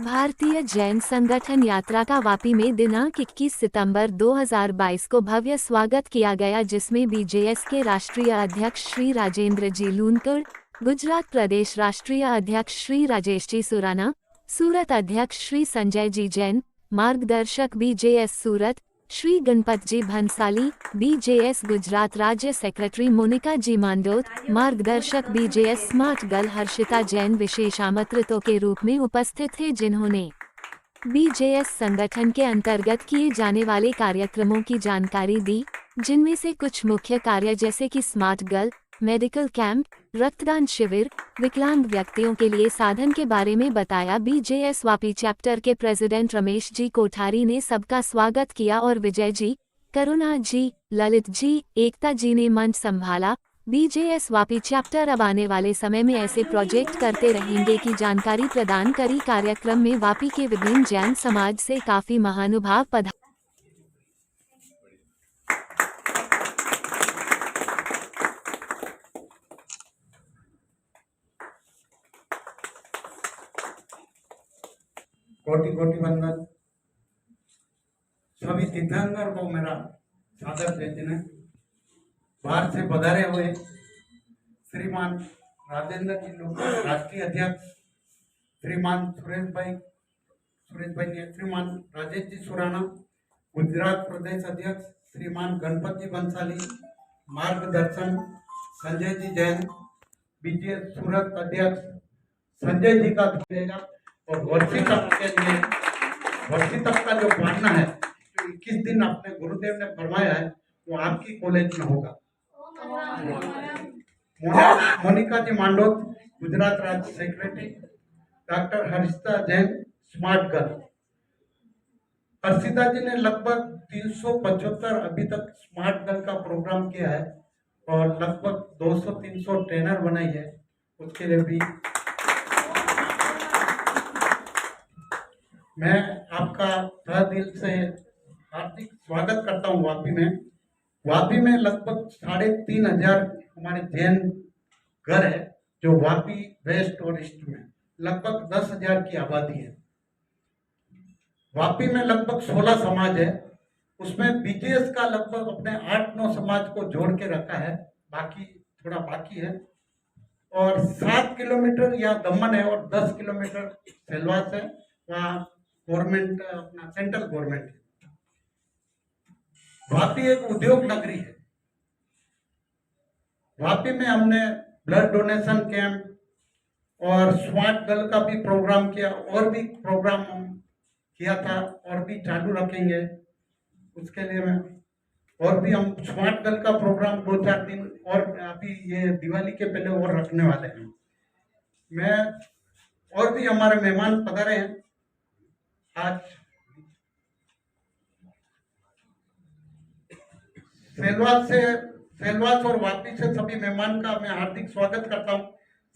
भारतीय जैन संगठन यात्रा का वापी में दिनांक 21 सितंबर 2022 को भव्य स्वागत किया गया, जिसमें बीजेएस के राष्ट्रीय अध्यक्ष श्री राजेंद्र जी लूनकर, गुजरात प्रदेश राष्ट्रीय अध्यक्ष श्री राजेश जी सुराना, सूरत अध्यक्ष श्री संजय जी जैन, मार्गदर्शक बीजेएस सूरत श्री गणपत जी भंसाली, बीजेएस गुजरात राज्य सेक्रेटरी मोनिका जी मांडोत, मार्गदर्शक BJS smart girl Harshita Jain विशेष आमंत्रितों के रूप में उपस्थित थे, जिन्होंने बीजेएस संगठन के अंतर्गत किए जाने वाले कार्यक्रमों की जानकारी दी, जिनमें से कुछ मुख्य कार्य जैसे कि स्मार्ट गर्ल, मेडिकल कैंप, रक्तदान शिविर, विकलांग व्यक्तियों के लिए साधन के बारे में बताया। बीजेएस वापी चैप्टर के प्रेसिडेंट रमेश जी कोठारी ने सबका स्वागत किया और विजय जी, करुणा जी, ललित जी, एकता जी ने मंच संभाला। बीजेएस वापी चैप्टर अब आने वाले समय में ऐसे प्रोजेक्ट करते रहेंगे की जानकारी प्रदान करी। कार्यक्रम में वापी के विभिन्न जैन समाज से काफी महानुभाव पधारे। कोटि कोटि वंदन। सभी तीर्थंकर को मेरा सादर भेजने। बाहर से पधारे हुए श्रीमान राजेंद्र जी लोग राष्ट्रीय अध्यक्ष, श्रीमान सुरेश भाई ने, श्रीमान राजेश जी सुराना गुजरात प्रदेश अध्यक्ष, श्रीमान गणपत जी बंसाली मार्गदर्शन, संजय जी जैन बीजेएस सूरत अध्यक्ष, संजय जी का मिलेगा। और वर्षी तक का जो मानना है, जो 21 दिन अपने गुरुदेव ने फरमाया है, वो आपकी कॉलेज में होगा। मोनिका जी मांडोत गुजरात राज्य secretary, doctor Harshita Jain smart girl. Harshita ji ने लगभग 375 अभी तक स्मार्ट गर्ल का प्रोग्राम किया है और लगभग 200-300 ट्रेनर बनाई है। उसके लिए भी मैं आपका तहे दिल से हार्दिक स्वागत करता हूँ। वापी में लगभग 3500 हमारे जैन घर है, जो वापी वेस्ट और ईस्ट में लगभग 10,000 की आबादी है। वापी में लगभग 16 समाज है, उसमें बीजेएस का लगभग अपने 8-9 समाज को जोड़ के रखा है, बाकी थोड़ा बाकी है। और 7 किलोमीटर या दमन है और 10 किलोमीटर सेलवास है, वहाँ गवर्नमेंट अपना सेंट्रल गवर्नमेंट है। वापी एक उद्योग नगरी है। वापी में हमने ब्लड डोनेशन कैंप और स्मार्ट गर्ल का भी प्रोग्राम किया, और भी प्रोग्राम हम किया था और भी चालू रखेंगे। उसके लिए मैं और भी हम स्मार्ट गर्ल का प्रोग्राम 2-4 दिन और अभी ये दिवाली के पहले और रखने वाले हैं। मैं और भी हमारे मेहमान पधारे हैं आज। सेलवास और वापी से सभी मेहमान का मैं हार्दिक स्वागत करता हूं।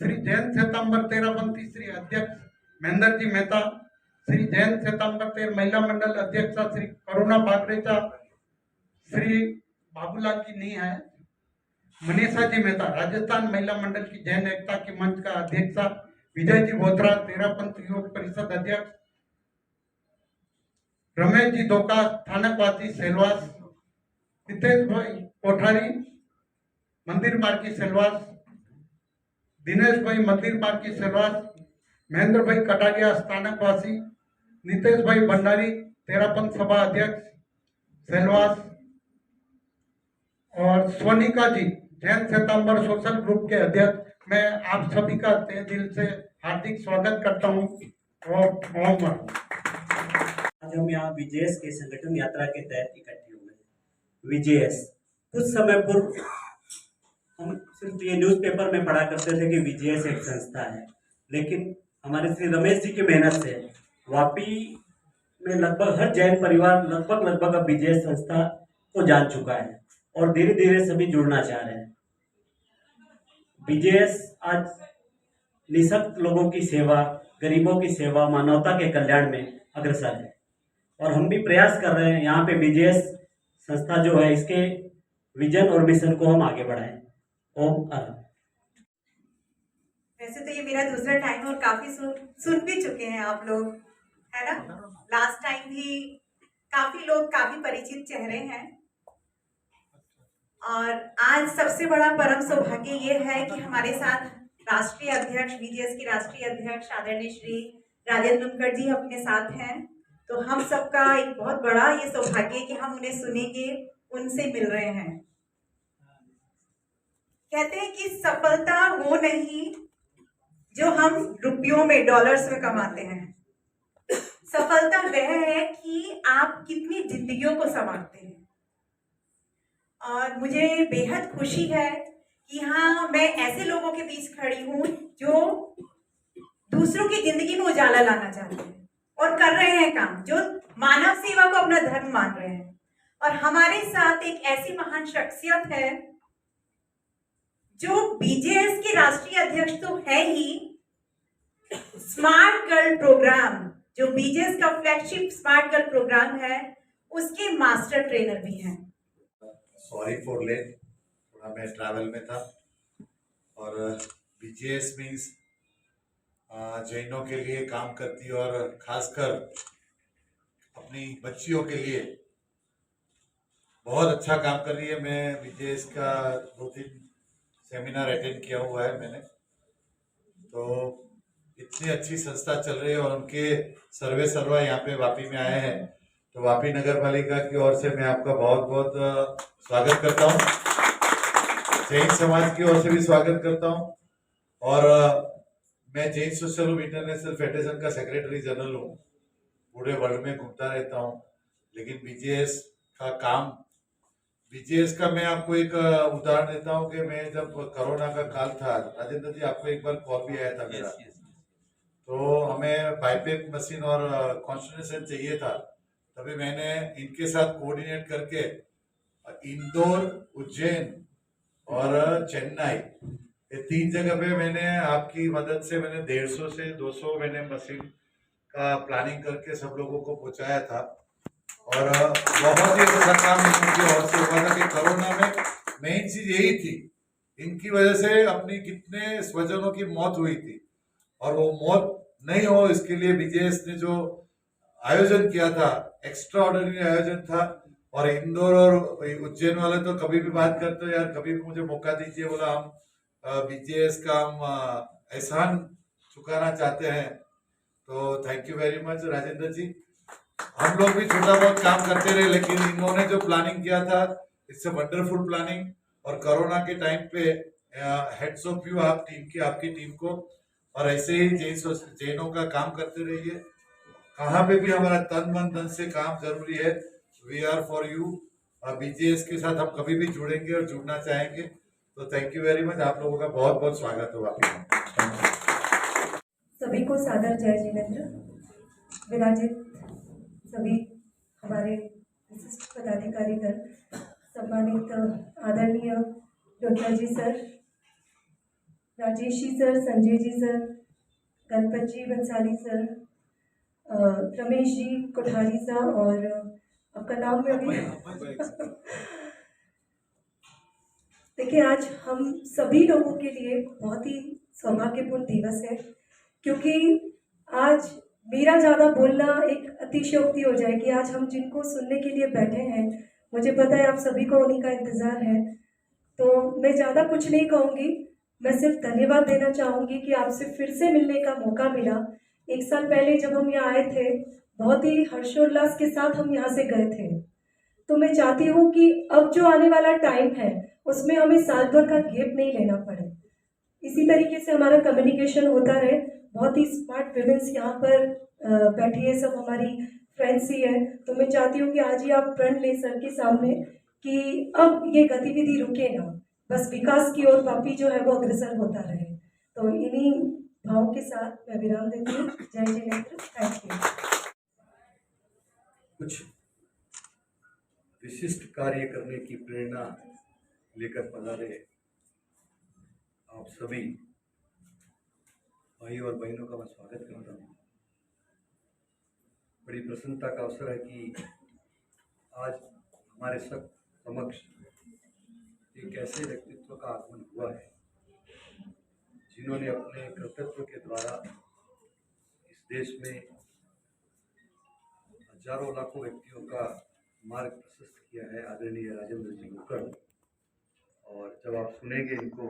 श्री जैन श्वेतांबर तेरापंथी श्री अध्यक्ष महेंद्र जी मेहता, श्री जैन श्वेतांबर तेर महिला मंडल अध्यक्षा श्री करुणा बागरेचा, श्री बाबूलाल जी नहीं है, मनीषा जी मेहता राजस्थान महिला मंडल की जैन एकता की मंच का अध्यक्षा, विजय जी बोत्रा तेरापंथ योग परिषद अध्यक्ष, रमेश जी धोका स्थानकवासी सेलवास, हितेश भाई कोठारी मंदिर मार्ग की सेलवास, दिनेश भाई मंदिर मार्ग की सेलवास, महेंद्र भाई कटारिया स्थानकवासी, नितेश भाई भंडारी तेरापंथ सभा अध्यक्ष सेलवास, और स्वनिका जी जैन श्वेतांबर सोशल ग्रुप के अध्यक्ष। मैं आप सभी का तहे दिल से हार्दिक स्वागत करता हूँ। आज हम यहाँ बीजेएस के संगठन यात्रा के तहत इकट्ठे हुए। बीजेएस कुछ समय पूर्व हम सिर्फ ये न्यूज़पेपर में पढ़ा करते थे कि बीजेएस एक संस्था है, लेकिन हमारे श्री रमेश जी की मेहनत से वापी में लगभग हर जैन परिवार लगभग अब बीजेएस संस्था को जान चुका है और धीरे धीरे सभी जुड़ना चाह रहे हैं। बीजेएस आज निःशक्त लोगों की सेवा, गरीबों की सेवा, मानवता के कल्याण में अग्रसर है और हम भी प्रयास कर रहे हैं यहाँ पे बीजेएस संस्था जो है इसके विजन और मिशन को हम आगे बढ़ाएं। ओम आनंद। वैसे तो ये मेरा दूसरा टाइम और काफी सुन भी चुके हैं आप लोग, है ना। लास्ट टाइम भी काफी लोग काफी परिचित चेहरे हैं, और आज सबसे बड़ा परम सौभाग्य ये है कि हमारे साथ राष्ट्रीय अध्यक्ष, बीजेएस के राष्ट्रीय अध्यक्ष आदरणीय श्री राजेंद्र लुनकड़ जी अपने साथ हैं। तो हम सबका एक बहुत बड़ा ये सौभाग्य है कि हम उन्हें सुनेंगे, उनसे मिल रहे हैं। कहते हैं कि सफलता वो नहीं जो हम रुपयों में, डॉलर्स में कमाते हैं। सफलता वह है कि आप कितनी जिंदगियों को संवारते हैं। और मुझे बेहद खुशी है कि हाँ, मैं ऐसे लोगों के बीच खड़ी हूँ जो दूसरों की जिंदगी में उजाला लाना चाहते हैं और कर रहे हैं काम, जो मानव सेवा को अपना धर्म मान रहे हैं। और हमारे साथ एक ऐसी महान शख्सियत है जो बीजेएस के राष्ट्रीय अध्यक्ष तो है ही, स्मार्ट गर्ल प्रोग्राम, जो बीजेएस का फ्लैगशिप स्मार्ट गर्ल प्रोग्राम है, उसके मास्टर ट्रेनर भी हैं। सॉरी फॉर लेट, थोड़ा मैं ट्रैवल में था। और बीजेएस मीन्स जैनों के लिए काम करती है और खासकर अपनी बच्चियों के लिए बहुत अच्छा काम कर रही है। मैं बीजेएस का 2-3 सेमिनार अटेंड किया हुआ है मैंने, तो इतनी अच्छी संस्था चल रही है और उनके सर्वे सर्वा यहाँ पे वापी में आए हैं, तो वापी नगर पालिका की ओर से मैं आपका बहुत बहुत स्वागत करता हूँ। जैन समाज की ओर से भी स्वागत करता हूँ। और मैं Jain social group international federation का सेक्रेटरी जनरल हूँ, पूरे वर्ल्ड में घूमता रहता हूँ। लेकिन बीजेएस का काम, बीजेएस का मैं आपको एक उदाहरण देता हूँ कि मैं जब कोरोना का काल था, राजेंद्र जी आपको एक बार कॉल भी आया था मेरा, तो हमें बाईपेप मशीन और कॉन्स्टिट्यूशन चाहिए था। तभी मैंने इनके साथ कोऑर्डिनेट करके इंदौर, उज्जैन और चेन्नई, ये 3 जगह पे मैंने आपकी मदद से मैंने 150 से 200 मैंने मशीन का प्लानिंग करके सब लोगों को पहुंचाया था। और बहुत ही अच्छा काम इनकी ओर से हुआ था कि कोरोना में मेन चीज यही थी, इनकी वजह से अपनी कितने स्वजनों की मौत हुई थी, और वो मौत नहीं हो इसके लिए बीजेएस ने जो आयोजन किया था, एक्स्ट्रा ऑर्डिनरी आयोजन था। और इंदौर और उज्जैन वाले तो कभी भी बात करते हो यार, कभी भी मुझे मौका दीजिए, बोला हम बीजेएस का हम एहसान चुकाना चाहते हैं। तो thank you very much Rajendra ji. हम लोग भी छोटा बहुत काम करते रहे, लेकिन इन्होंने जो प्लानिंग किया था, इट्स अ वंडरफुल प्लानिंग। और कोरोना के टाइम पे हेड्स ऑफ यू आप टीम की, आपकी टीम को, और ऐसे ही जैनों का काम करते रहिए। कहाँ पे भी हमारा तन मन धन से काम जरूरी है। We are for you. BJS के साथ हम कभी भी जुड़ेंगे और जुड़ना चाहेंगे। तो थैंक यू वेरी मच, आप लोगों का बहुत बहुत स्वागत हो वापस। सभी को सादर जय जिनेंद्र। विराजित सभी हमारे विशिष्ट पदाधिकारीगण, सम्मानित आदरणीय डॉक्टर जी sir, Rajesh ji sir, Sanjay ji sir, Ganpat जी बंसाली सर, रमेश जी कोठारी सर, और आपका नाम में अभी देखिए, आज हम सभी लोगों के लिए बहुत ही सौभाग्यपूर्ण दिवस है, क्योंकि आज मेरा ज़्यादा बोलना एक अतिशयोक्ति हो जाएगी। आज हम जिनको सुनने के लिए बैठे हैं, मुझे पता है आप सभी को उन्हीं का इंतज़ार है, तो मैं ज़्यादा कुछ नहीं कहूँगी। मैं सिर्फ धन्यवाद देना चाहूँगी कि आपसे फिर से मिलने का मौका मिला। 1 साल पहले जब हम यहाँ आए थे, बहुत ही हर्षोल्लास के साथ हम यहाँ से गए थे। तो मैं चाहती हूँ कि अब जो आने वाला टाइम है, उसमें हमें साल भर का गैप नहीं लेना पड़े। इसी तरीके से हमारा कम्युनिकेशन होता रहे। बहुत ही स्मार्ट विमेंस यहाँ पर बैठी है, सब हमारी फ्रेंड्स ही है। तो मैं चाहती हूँ कि आज ही आप प्रण ले सर के सामने कि अब ये गतिविधि रुके ना, बस विकास की ओर वापी जो है वो अग्रसर होता रहे। तो इन्हीं भाव के साथ मैं विराम देती हूँ। जय जिनेंद्र, थैंक यू। कुछ विशिष्ट कार्य करने की प्रेरणा लेकर पधारे आप सभी भाई और बहनों का मैं स्वागत करता हूँ। बड़ी प्रसन्नता का अवसर है कि आज हमारे सब समक्ष एक ऐसे व्यक्तित्व का आगमन हुआ है जिन्होंने अपने कर्तव्य के द्वारा इस देश में हजारों लाखों व्यक्तियों का मार्ग प्रशस्त किया है आदरणीय राजेंद्र जी लोकड़। और जब आप सुनेंगे इनको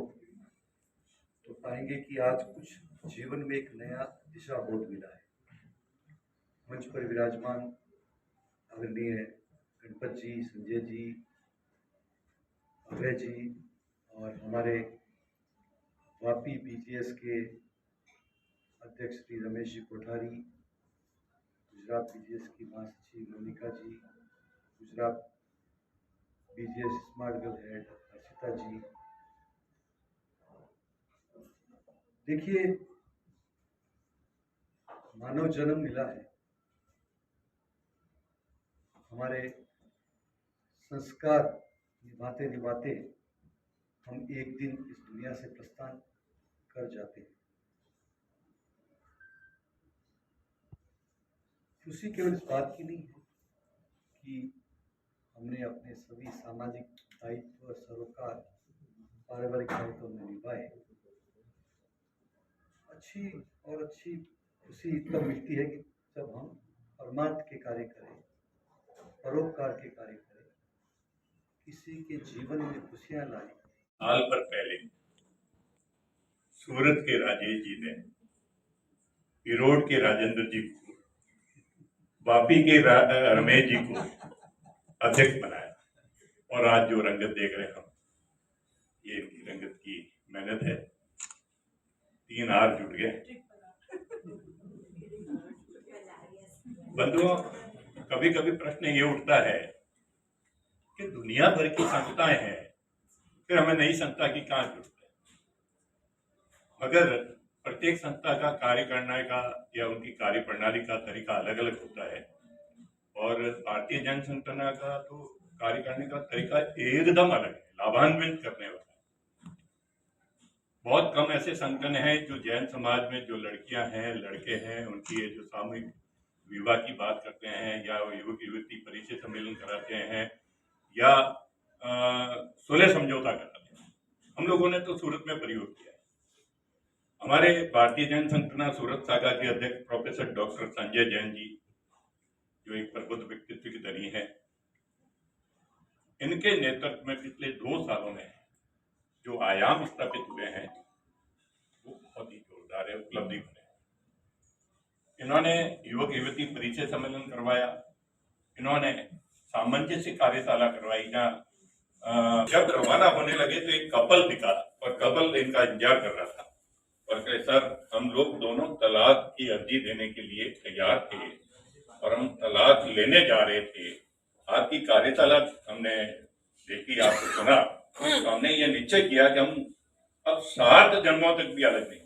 तो पाएंगे कि आज कुछ जीवन में एक नया दिशा बोध मिला है। मंच पर विराजमान आदरणीय गणपत जी, संजय जी, अभय जी और हमारे वापी बीजीएस के अध्यक्ष श्री रमेश जी कोठारी, गुजरात बीजीएस की महासचिव Monika ji, Gujarat BGS smart girl head Harshita ji. देखिए, मानव जन्म मिला है, हमारे संस्कार निभाते निभाते हम एक दिन इस दुनिया से प्रस्थान कर जाते हैं। खुशी केवल इस बात की नहीं है कि हमने अपने सभी सामाजिक दायित्व, सरोकार, पारिवारिक दायित्व में निभाए। अच्छी खुशी तब मिलती है कि जब हम परमार्थ के कार्य करें, परोपकार के कार्य करें, किसी के जीवन में खुशियां लाएं। साल भर पहले सूरत के राजेश जी ने इरोड के राजेंद्र जी को, वापी के रमेश जी को अध्यक्ष बनाया और आज जो रंगत देख रहे हैं हम, ये इनकी रंगत की मेहनत है। 3 हार जुट गए। बंधुओं, कभी कभी प्रश्न ये उठता है कि दुनिया भर की संस्थाएं हैं, फिर हमें नई संस्था की कहाँ जरूरत है? मगर प्रत्येक संस्था का कार्य करने का या उनकी कार्य प्रणाली का तरीका अलग अलग होता है और भारतीय जन संगठन का तो कार्य करने का तरीका एकदम अलग है, लाभान्वित करने वाला है। बहुत कम ऐसे संगठन हैं जो जैन समाज में जो लड़कियां हैं, लड़के हैं, उनकी ये जो सामूहिक विवाह की बात करते हैं या युवक युवती परिचय सम्मेलन कराते हैं या सुलह समझौता कराते हैं। हम लोगों ने तो सूरत में प्रयोग किया है। हमारे भारतीय जैन संगठन सूरत शाखा के अध्यक्ष प्रोफेसर डॉक्टर संजय जैन जी, जो एक प्रबुद्ध व्यक्तित्व की तरह है, इनके नेतृत्व में पिछले 2 सालों में जो आयाम स्थापित हुए हैं वो बहुत ही जोरदार है, उपलब्धि बने। इन्होंने युवक युवती परिचय सम्मेलन करवाया, इन्होंने सामंजस्य कार्यशाला करवाई, जहाँ जब रवाना होने लगे तो एक कपल दिखा और कपल इनका इंतजार कर रहा था और कहे, सर हम लोग दोनों तलाक की अर्जी देने के लिए तैयार थे और हम तलाक लेने जा रहे थे। आपकी कार्यशाला हमने देखी, आपको सुना, तो हमने ये निश्चय किया कि हम अब 7 जन्मों तक भी अलग नहीं।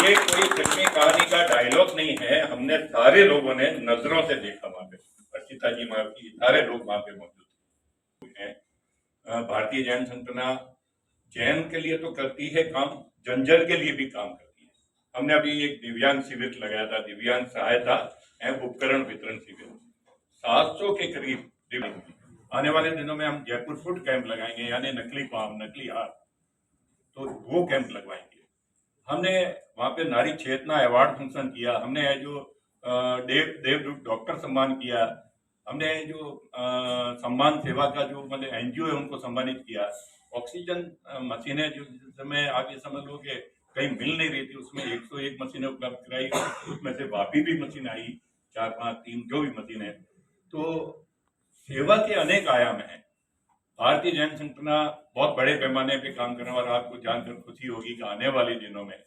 ये कोई फिल्मी कहानी का डायलॉग नहीं है, हमने सारे लोगों ने नजरों से देखा। वहां पे अर्चिता जी, वहां की सारे लोग वहां पे मौजूद हैं। भारतीय जैन संगठन जैन के लिए तो करती है काम, जन के लिए भी काम करती है। हमने अभी एक दिव्यांग शिविर लगाया था, दिव्यांग सहायता एवं उपकरण वितरण शिविर, 700 के करीब दिव्यांग। आने वाले दिनों में हम जयपुर फूड कैंप लगाएंगे, यानी नकली पाम, नकली हार, तो वो कैंप लगवाएंगे। हमने वहाँ पे नारी चेतना अवार्ड फंक्शन किया, हमने जो देव डॉक्टर सम्मान किया, हमने जो सम्मान सेवा का जो मतलब एनजीओ है उनको सम्मानित किया। ऑक्सीजन मशीनें जो जिस समय आगे समझ लो कि कहीं मिल नहीं रही थी, उसमें 101 मशीनें उपलब्ध कराई, उसमें से वापी भी मशीन आई, 4, 5, 3 जो भी मशीनें। तो सेवा के अनेक आयाम हैं। भारतीय जैन संगठन बहुत बड़े पैमाने पे काम करने वाला, आपको जानकर खुशी होगी कि आने वाले दिनों में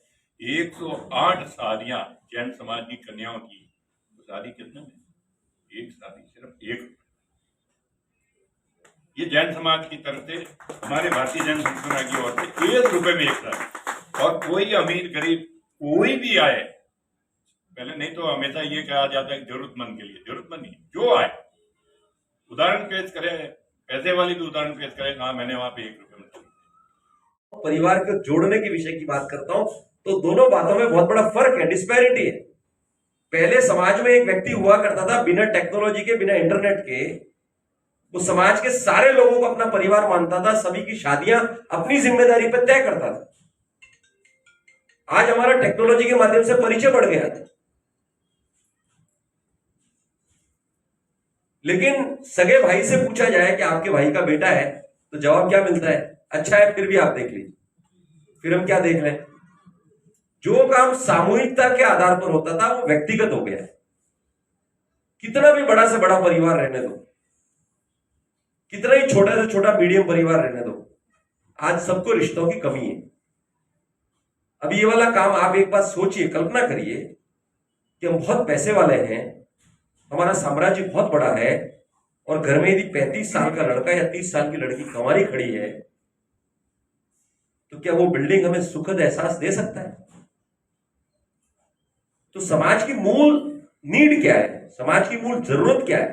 108 शादियां जैन समाज की कन्याओं की। तो शादी कितने में? एक शादी, सिर्फ एक। ये जैन समाज की तरफ से हमारे भारतीय जैन संगठन की ओर से 1 रुपए में एक शादी। और कोई अमीर गरीब कोई भी आए, पहले नहीं तो हमेशा ये कहा जाता है जरूरतमंद के लिए, जरूरतमंद नहीं, जो आए उदाहरण पेश करें, पैसे वाली भी उदाहरण पेश करें, हाँ मैंने वहां पे 1 रुपए में। परिवार को जोड़ने के विषय की बात करता हूं तो दोनों बातों में बहुत बड़ा फर्क है, डिस्पैरिटी है। पहले समाज में एक व्यक्ति हुआ करता था बिना टेक्नोलॉजी के, बिना इंटरनेट के, वो समाज के सारे लोगों को अपना परिवार मानता था, सभी की शादियां अपनी जिम्मेदारी पर तय करता था। आज हमारा टेक्नोलॉजी के माध्यम से परिचय बढ़ गया। लेकिन सगे भाई से पूछा जाए कि आपके भाई का बेटा है, तो जवाब क्या मिलता है? अच्छा है, फिर भी आप देख लीजिए। फिर हम क्या देख रहे हैं? जो काम सामूहिकता के आधार पर होता था वो व्यक्तिगत हो गया है। कितना भी बड़ा से बड़ा परिवार रहने दो, कितना ही छोटा से छोटा मीडियम परिवार रहने दो, आज सबको रिश्तों की कमी है। अब ये वाला काम आप एक बात सोचिए, कल्पना करिए कि हम बहुत पैसे वाले हैं, हमारा साम्राज्य बहुत बड़ा है, और घर में यदि 35 साल का लड़का या 30 साल की लड़की कंवारी खड़ी है, तो क्या वो बिल्डिंग हमें सुखद एहसास दे सकता है? तो समाज की मूल नीड क्या है? समाज की मूल जरूरत क्या है?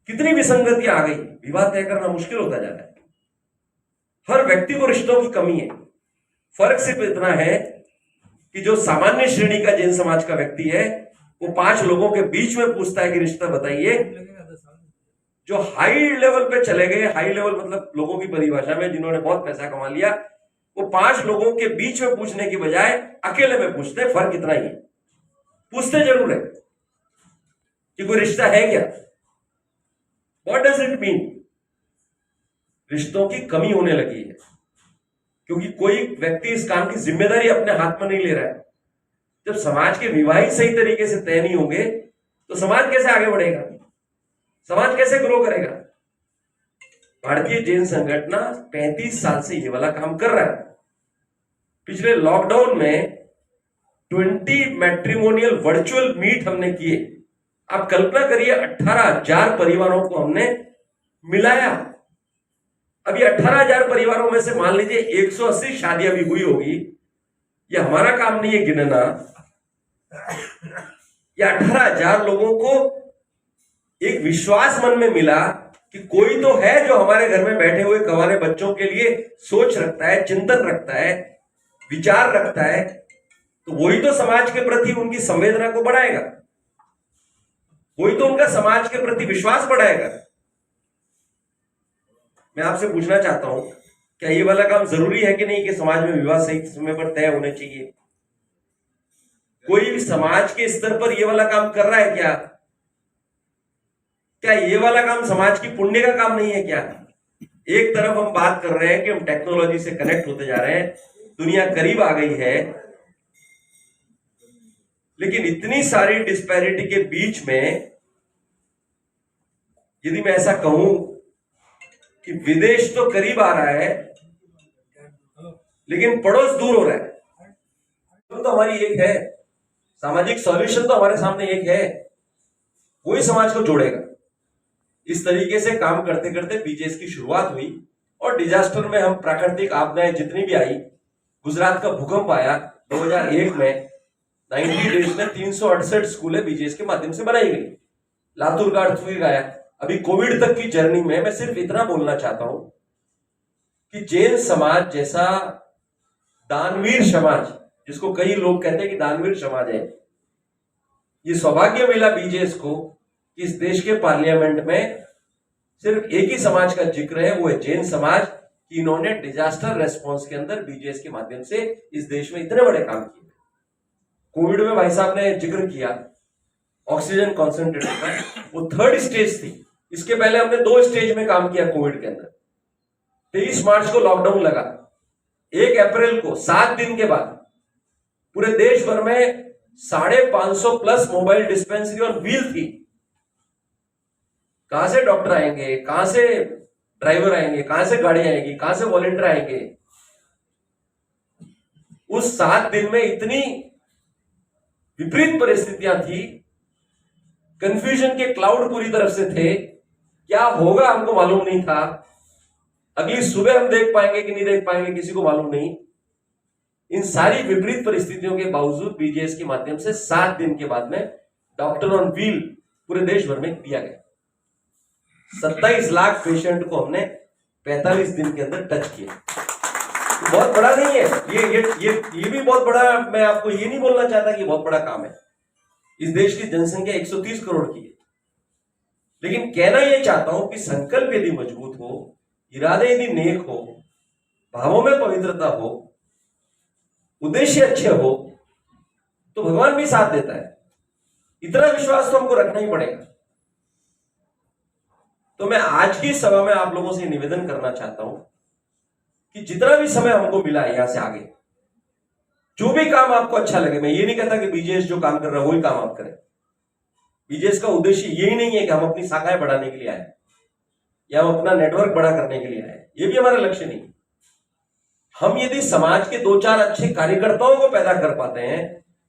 कितनी विसंगतियां आ गई, विवाह तय करना मुश्किल होता जा रहा है। हर व्यक्ति को रिश्तों की कमी है। फर्क सिर्फ इतना है कि जो सामान्य श्रेणी का जैन समाज का व्यक्ति है, वो 5 लोगों के बीच में पूछता है कि रिश्ता बताइए। जो हाई लेवल पे चले गए, हाई लेवल मतलब लोगों की परिभाषा में जिन्होंने बहुत पैसा कमा लिया, वो 5 लोगों के बीच में पूछने की बजाय अकेले में पूछते हैं। फर्क इतना ही है, पूछते जरूर है कि कोई रिश्ता है क्या। What does it mean? रिश्तों की कमी होने लगी है क्योंकि कोई व्यक्ति इस काम की जिम्मेदारी अपने हाथ में नहीं ले रहा है। जब समाज के विवाह ही सही तरीके से तय नहीं होंगे तो समाज कैसे आगे बढ़ेगा? समाज कैसे ग्रो करेगा? भारतीय जैन संगठन 35 साल से ये वाला काम कर रहा है। पिछले लॉकडाउन में 20 मैट्रिमोनियल वर्चुअल मीट हमने किए। आप कल्पना करिए, 18,000 परिवारों को हमने मिलाया। अभी 18,000 परिवारों में से मान लीजिए 180 शादियां भी हुई होगी। यह हमारा काम नहीं है गिनना। या 18,000 लोगों को एक विश्वास मन में मिला कि कोई तो है जो हमारे घर में बैठे हुए कंवारे बच्चों के लिए सोच रखता है, चिंतन रखता है, विचार रखता है। तो वही तो समाज के प्रति उनकी संवेदना को बढ़ाएगा, वही तो उनका समाज के प्रति विश्वास बढ़ाएगा। मैं आपसे पूछना चाहता हूं, क्या ये वाला काम जरूरी है कि नहीं कि समाज में विवाह सही समय पर तय होने चाहिए? कोई भी समाज के स्तर पर ये वाला काम कर रहा है क्या? क्या ये वाला काम समाज की पुण्य का काम नहीं है क्या? एक तरफ हम बात कर रहे हैं कि हम टेक्नोलॉजी से कनेक्ट होते जा रहे हैं, दुनिया करीब आ गई है, लेकिन इतनी सारी डिस्पैरिटी के बीच में यदि मैं ऐसा कहूं कि विदेश तो करीब आ रहा है लेकिन पड़ोस दूर हो रहा है, तो हमारी एक है, सामाजिक सॉल्यूशन तो हमारे सामने एक है, वही समाज को जोड़ेगा। इस तरीके से काम करते करते बीजेएस की शुरुआत हुई और डिजास्टर में हम प्राकृतिक आपदाएं जितनी भी आई, गुजरात का भूकंप आया 2001 में, 90 डेज में 368 स्कूलें बीजेएस के माध्यम से बनाई गई। लातूर का अर्थक्वेक आया। अभी कोविड तक की जर्नी में मैं सिर्फ इतना बोलना चाहता हूं कि जैन समाज जैसा दानवीर समाज, जिसको कई लोग कहते हैं कि दानवीर समाज है, ये सौभाग्य मिला बीजेएस को कि इस देश के पार्लियामेंट में सिर्फ एक ही समाज का जिक्र है, वो है जैन समाज, कि इन्होंने डिजास्टर रेस्पॉन्स के अंदर बीजेएस के माध्यम से इस देश में इतने बड़े काम किए। कोविड में भाई साहब ने जिक्र किया ऑक्सीजन कॉन्सेंट्रेटर का, वो 3rd स्टेज थी। इसके पहले हमने 2 स्टेज में काम किया कोविड के अंदर। 23 मार्च को लॉकडाउन लगा, 1 अप्रैल को 7 दिन के बाद पूरे देश भर में 550 प्लस मोबाइल डिस्पेंसरी और व्हील थी। कहां से डॉक्टर आएंगे, कहां से ड्राइवर आएंगे, कहां से गाड़ी आएगी, कहां से वॉलंटियर आएंगे? उस 7 दिन में इतनी विपरीत परिस्थितियां थी, कंफ्यूजन के क्लाउड पूरी तरफ से थे, क्या होगा हमको मालूम नहीं था। अगली सुबह हम देख पाएंगे कि नहीं देख पाएंगे किसी को मालूम नहीं। इन सारी विपरीत परिस्थितियों के बावजूद बीजेएस के माध्यम से 7 दिन के बाद में डॉक्टर ऑन व्हील पूरे देश भर में दिया गया। 27 लाख पेशेंट को हमने 45 दिन के अंदर टच किया। बहुत बड़ा नहीं है ये भी बहुत बड़ा, मैं आपको ये नहीं बोलना चाहता कि बहुत बड़ा काम है। इस देश की जनसंख्या 130 करोड़ की है, लेकिन कहना यह चाहता हूं कि संकल्प यदि मजबूत हो, इरादे यदि नेक हो, भावों में पवित्रता हो, उद्देश्य अच्छे हो, तो भगवान भी साथ देता है। इतना विश्वास तो हमको रखना ही पड़ेगा। तो मैं आज की सभा में आप लोगों से निवेदन करना चाहता हूं कि जितना भी समय हमको मिला है यहां से आगे, जो भी काम आपको अच्छा लगे, मैं ये नहीं कहता कि बीजेएस जो काम कर रहा है वही काम आप करें। बीजेएस का उद्देश्य यही नहीं है कि हम अपनी शाखाएं बढ़ाने के लिए आए या हम अपना नेटवर्क बड़ा करने के लिए आए, ये भी हमारा लक्ष्य नहीं। हम यदि समाज के 2-4 अच्छे कार्यकर्ताओं को पैदा कर पाते हैं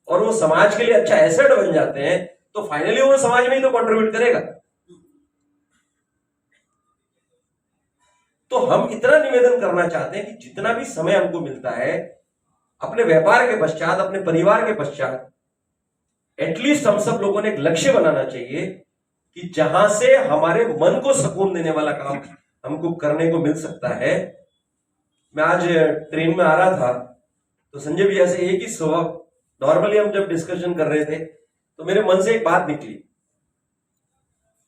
और वो समाज के लिए अच्छा एसेट बन जाते हैं, तो फाइनली वो समाज में ही तो कंट्रीब्यूट करेगा। तो हम इतना निवेदन करना चाहते हैं कि जितना भी समय हमको मिलता है, अपने व्यापार के पश्चात, अपने परिवार के पश्चात, एटलीस्ट हम सब लोगों ने एक लक्ष्य बनाना चाहिए कि जहां से हमारे मन को सुकून देने वाला काम हमको करने को मिल सकता है। मैं आज ट्रेन में आ रहा था तो संजय भैया से एक ही स्वभाव, नॉर्मली हम जब डिस्कशन कर रहे थे तो मेरे मन से एक बात निकली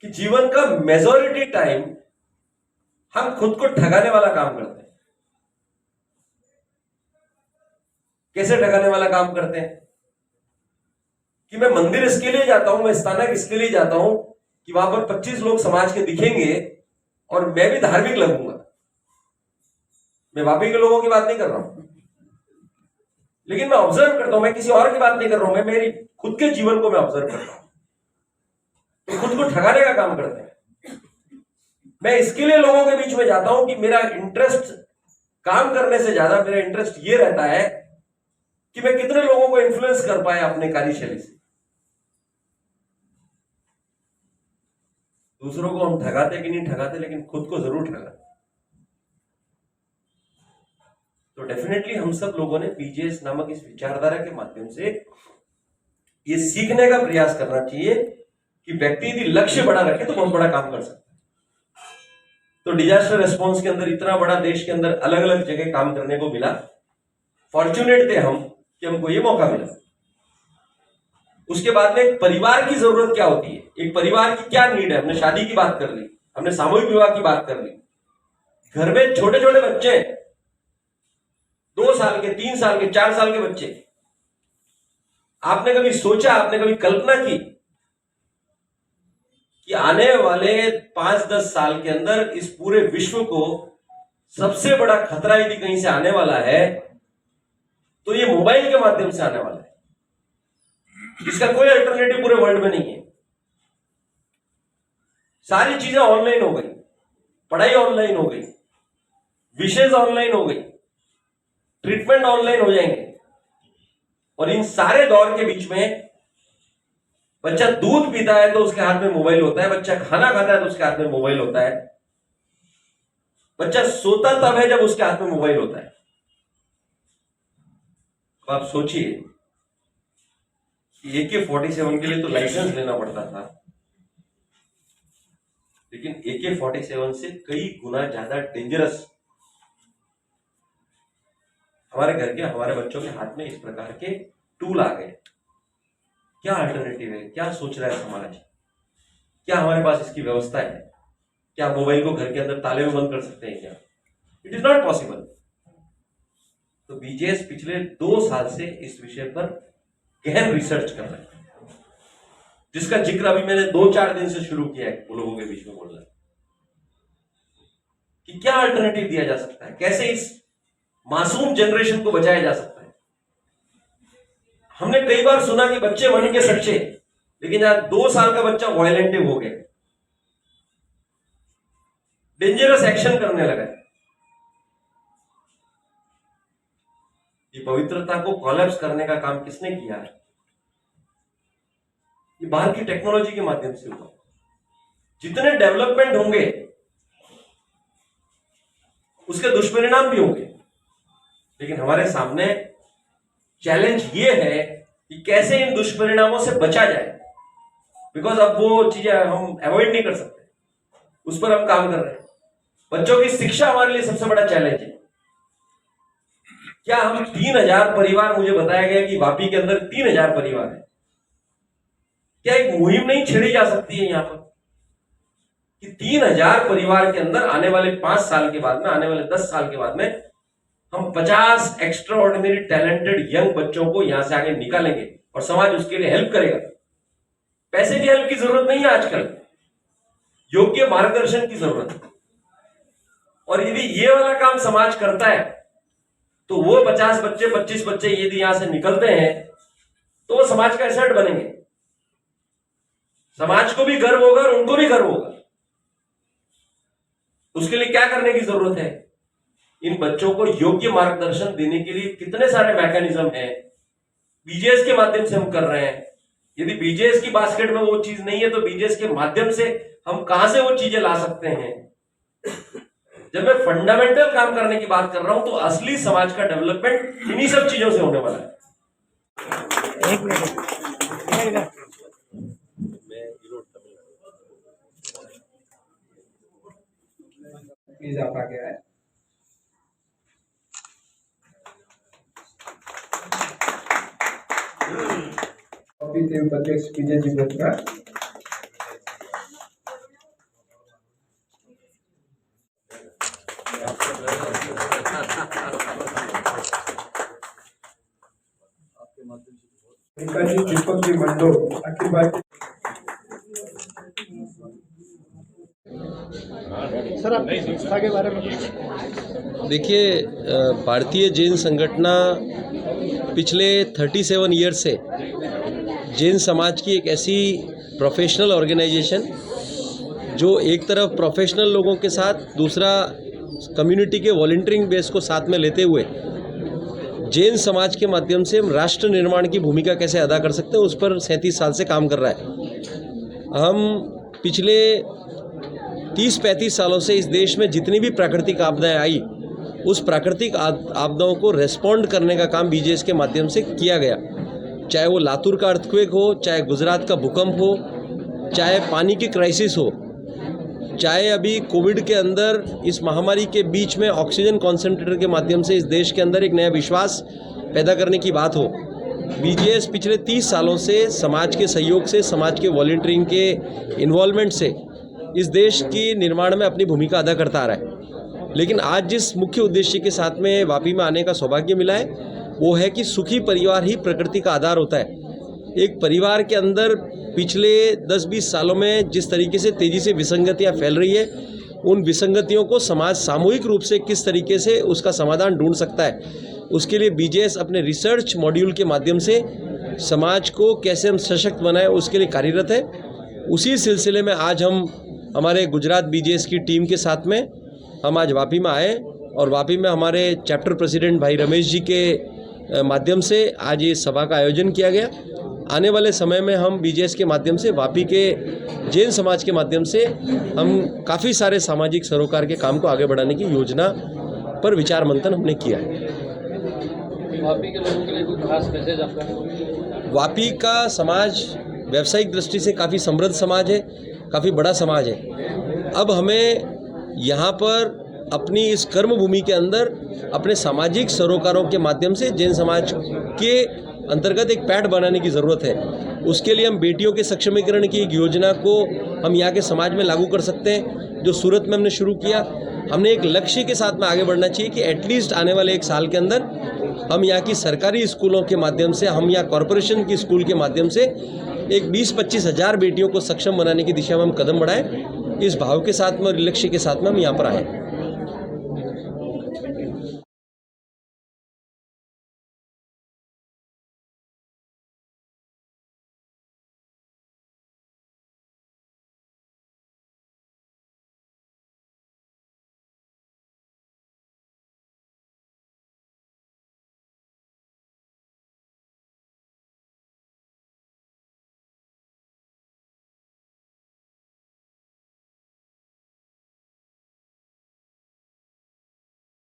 कि जीवन का मेजॉरिटी टाइम हम खुद को ठगाने वाला काम करते हैं। कैसे ठगाने वाला काम करते हैं कि मैं मंदिर इसके लिए जाता हूं, मैं स्थानक इसके लिए जाता हूं कि वहां पर 25 लोग समाज के दिखेंगे और मैं भी धार्मिक लगूंगा। मैं वापी के लोगों की बात नहीं कर रहा हूं, लेकिन मैं ऑब्जर्व करता हूं, मैं किसी और की बात नहीं कर रहा हूं, मैं मेरी खुद के जीवन को मैं ऑब्जर्व करता हूं। तो खुद को ठगाने का काम करते हैं। मैं इसके लिए लोगों के बीच में जाता हूं कि मेरा इंटरेस्ट काम करने से ज्यादा मेरा इंटरेस्ट ये रहता है कि मैं कितने लोगों को इन्फ्लुएंस कर पाए अपने कार्यशैली से। दूसरों को हम ठगाते कि नहीं ठगाते, लेकिन खुद को जरूर ठगाते। तो डेफिनेटली हम सब लोगों ने बीजेएस नामक इस विचारधारा के माध्यम से ये सीखने का प्रयास करना चाहिए कि व्यक्ति यदि लक्ष्य बड़ा रखे तो बहुत बड़ा काम कर सकता है। तो डिजास्टर रेस्पॉन्स के अंदर इतना बड़ा देश के अंदर अलग अलग जगह काम करने को मिला। फॉर्चुनेट थे हम कि हमको ये मौका मिला। उसके बाद में एक परिवार की जरूरत क्या होती है, एक परिवार की क्या नीड है। हमने शादी की बात कर ली, हमने सामूहिक विवाह की बात कर ली। घर में छोटे छोटे बच्चे, 2 साल के, 3 साल के, 4 साल के बच्चे, आपने कभी सोचा, आपने कभी कल्पना की कि आने वाले 5-10 साल के अंदर इस पूरे विश्व को सबसे बड़ा खतरा यदि कहीं से आने वाला है तो ये मोबाइल के माध्यम से आने वाला है। इसका कोई अल्टरनेटिव पूरे वर्ल्ड में नहीं है। सारी चीजें ऑनलाइन हो गई, पढ़ाई ऑनलाइन हो गई, विषय ऑनलाइन हो गई, ट्रीटमेंट ऑनलाइन हो जाएंगे। और इन सारे दौर के बीच में बच्चा दूध पीता है तो उसके हाथ में मोबाइल होता है, बच्चा खाना खाता है तो उसके हाथ में मोबाइल होता है, बच्चा सोता तब है जब उसके हाथ में मोबाइल होता है। तो आप सोचिए कि AK-47 के लिए तो लाइसेंस लेना पड़ता था, लेकिन AK-47 से कई गुना ज्यादा डेंजरस हमारे घर के, हमारे बच्चों के हाथ में इस प्रकार के टूल आ गए। क्या अल्टरनेटिव है? क्या सोच रहा है समाज? क्या हमारे पास इसकी व्यवस्था है? क्या मोबाइल को घर के अंदर ताले में बंद कर सकते हैं क्या? It is not possible. तो बीजेएस पिछले 2 साल से इस विषय पर गहन रिसर्च कर रहे हैं, जिसका जिक्र अभी मैंने 2-4 दिन से शुरू किया है लोगों के बीच में बोलना कि क्या अल्टरनेटिव दिया जा सकता है, कैसे इस मासूम जनरेशन को बचाया जा सकता है। हमने कई बार सुना कि बच्चे बन के सच्चे, लेकिन आज 2 साल का बच्चा वायलेंटिव हो गया, डेंजरस एक्शन करने लगा। ये पवित्रता को कोलैप्स करने का काम किसने किया है? ये बाहर की टेक्नोलॉजी के माध्यम से हुआ। जितने डेवलपमेंट होंगे उसके दुष्परिणाम भी होंगे, लेकिन हमारे सामने चैलेंज ये है कि कैसे इन दुष्परिणामों से बचा जाए। बिकॉज अब वो चीजें हम अवॉइड नहीं कर सकते, उस पर हम काम कर रहे हैं। बच्चों की शिक्षा हमारे लिए सबसे बड़ा चैलेंज है। क्या हम 3000 परिवार, मुझे बताया गया कि वापी के अंदर 3000 परिवार है, क्या एक मुहिम नहीं छेड़ी जा सकती है यहां पर कि 3000 परिवार के अंदर आने वाले 5 साल के बाद में, आने वाले 10 साल के बाद में हम 50 एक्स्ट्रा ऑर्डिनरी टैलेंटेड यंग बच्चों को यहां से आगे निकालेंगे और समाज उसके लिए हेल्प करेगा। पैसे की हेल्प की जरूरत नहीं है आजकल, योग्य मार्गदर्शन की जरूरत है। और यदि ये वाला काम समाज करता है तो वो 50 बच्चे 25 बच्चे यदि यहां से निकलते हैं तो वो समाज का एसेट बनेंगे, समाज को भी गर्व होगा और उनको भी गर्व होगा। उसके लिए क्या करने की जरूरत है? इन बच्चों को योग्य मार्गदर्शन देने के लिए कितने सारे मैकेनिज्म हैं, बीजेएस के माध्यम से हम कर रहे हैं। यदि बीजेएस की बास्केट में वो चीज नहीं है तो बीजेएस के माध्यम से हम कहां से वो चीजें ला सकते हैं? जब मैं फंडामेंटल काम करने की बात कर रहा हूं तो असली समाज का डेवलपमेंट इन्हीं सब चीजों से होने वाला है। प्लीज आप आगे आए। उपाध्यक्ष विजय जी बोलता। दीपक जी मंडो अखिल भारतीय। सर आप संस्था के बारे में देखिए, भारतीय जैन संगठना पिछले 37 ईयर से जैन समाज की एक ऐसी प्रोफेशनल ऑर्गेनाइजेशन जो एक तरफ प्रोफेशनल लोगों के साथ, दूसरा कम्युनिटी के वॉलंटियरिंग बेस को साथ में लेते हुए जैन समाज के माध्यम से हम राष्ट्र निर्माण की भूमिका कैसे अदा कर सकते हैं उस पर 37 साल से काम कर रहा है। हम पिछले 30-35 सालों से इस देश में जितनी भी प्राकृतिक आपदाएं आई उस प्राकृतिक आपदाओं को रेस्पॉन्ड करने का काम बीजेएस के माध्यम से किया गया। चाहे वो लातूर का अर्थक्वेक हो, चाहे गुजरात का भूकंप हो, चाहे पानी की क्राइसिस हो, चाहे अभी कोविड के अंदर इस महामारी के बीच में ऑक्सीजन कॉन्सेंट्रेटर के माध्यम से इस देश के अंदर एक नया विश्वास पैदा करने की बात हो। बीजेएस पिछले 30 सालों से समाज के सहयोग से, समाज के वॉलंटियरिंग के इन्वॉल्वमेंट से इस देश की निर्माण में अपनी भूमिका अदा करता आ रहा है। लेकिन आज जिस मुख्य उद्देश्य के साथ में वापी में आने का सौभाग्य मिला है वो है कि सुखी परिवार ही प्रकृति का आधार होता है। एक परिवार के अंदर पिछले 10-20 सालों में जिस तरीके से तेज़ी से विसंगतियां फैल रही है, उन विसंगतियों को समाज सामूहिक रूप से किस तरीके से उसका समाधान ढूंढ सकता है, उसके लिए बीजेएस अपने रिसर्च मॉड्यूल के माध्यम से समाज को कैसे हम सशक्त बनाएं उसके लिए कार्यरत है। उसी सिलसिले में आज हम हमारे गुजरात बीजेएस की टीम के साथ में हम आज वापी में आए और वापी में हमारे चैप्टर प्रेसिडेंट भाई रमेश जी के माध्यम से आज ये सभा का आयोजन किया गया। आने वाले समय में हम बीजेएस के माध्यम से वापी के जैन समाज के माध्यम से हम काफ़ी सारे सामाजिक सरोकार के काम को आगे बढ़ाने की योजना पर विचार मंथन हमने किया है। वापी के लोगों के लिए कोई खास मैसेज आपका? वापी का समाज व्यावसायिक दृष्टि से काफ़ी समृद्ध समाज है, काफ़ी बड़ा समाज है। अब हमें यहाँ पर अपनी इस कर्म भूमि के अंदर अपने सामाजिक सरोकारों के माध्यम से जैन समाज के अंतर्गत एक पैठ बनाने की ज़रूरत है। उसके लिए हम बेटियों के सक्षमीकरण की एक योजना को हम यहाँ के समाज में लागू कर सकते हैं, जो सूरत में हमने शुरू किया। हमने एक लक्ष्य के साथ में आगे बढ़ना चाहिए कि एटलीस्ट आने वाले 1 साल के अंदर हम यहाँ की सरकारी स्कूलों के माध्यम से, हम यहाँ कॉरपोरेशन की स्कूल के माध्यम से एक 20-25 हज़ार बेटियों को सक्षम बनाने की दिशा में हम कदम बढ़ाएं। इस भाव के साथ में और लक्ष्य के साथ में हम यहाँ पर आए।